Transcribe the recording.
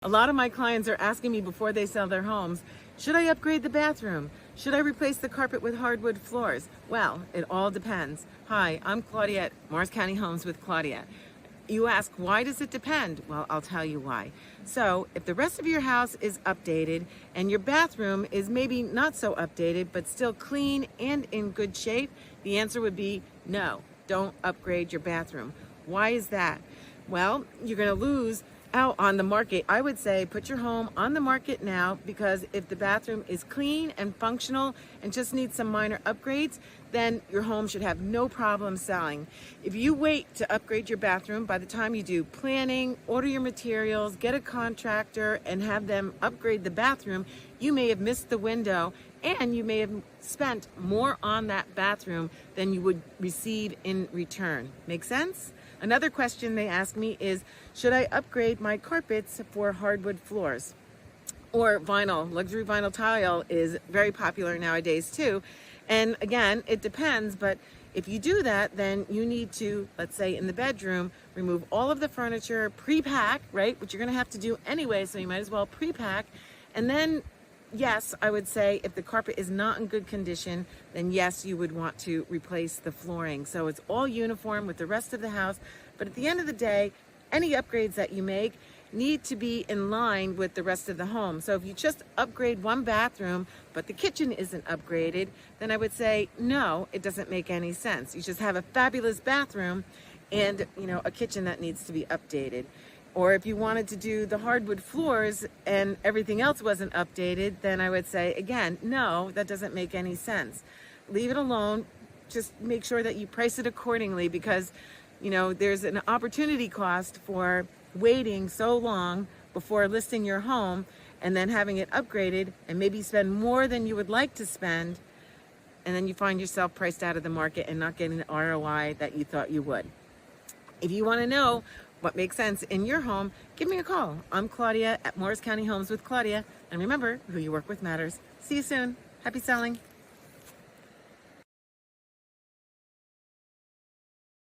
A lot of my clients are asking me before they sell their homes, should I upgrade the bathroom? Should I replace the carpet with hardwood floors? Well, it all depends. Hi, I'm Claudia at Morris County Homes with Claudia. You ask, why does it depend? Well, I'll tell you why. So, if the rest of your house is updated and your bathroom is maybe not so updated but still clean and in good shape, the answer would be no, don't upgrade your bathroom. Why is that? Well, you're going to lose out on the market. I would say put your home on the market now, because if the bathroom is clean and functional and just needs some minor upgrades, then your home should have no problem selling. If you wait to upgrade your bathroom, by the time you do planning, order your materials, get a contractor and have them upgrade the bathroom, you may have missed the window and you may have spent more on that bathroom than you would receive in return. Make sense? Another question they ask me is, should I upgrade my carpets for hardwood floors? Or vinyl. Luxury vinyl tile is very popular nowadays too. And again, it depends, but if you do that, then you need to, let's say in the bedroom, remove all of the furniture, pre-pack, right? Which you're gonna have to do anyway, so you might as well pre-pack. And then, yes, I would say if the carpet is not in good condition, then yes, you would want to replace the flooring. So it's all uniform with the rest of the house. But at the end of the day, any upgrades that you make need to be in line with the rest of the home. So if you just upgrade one bathroom, but the kitchen isn't upgraded, then I would say, no, it doesn't make any sense. You just have a fabulous bathroom and, a kitchen that needs to be updated. Or if you wanted to do the hardwood floors and everything else wasn't updated, then I would say, again, no, that doesn't make any sense. Leave it alone. Just make sure that you price it accordingly, because, there's an opportunity cost for waiting so long before listing your home and then having it upgraded and maybe spend more than you would like to spend, and then you find yourself priced out of the market and not getting the ROI that you thought you would. If you want to know what makes sense in your home, give me a call. I'm Claudia at Morris County Homes with Claudia. And remember, who you work with matters. See you soon. Happy selling.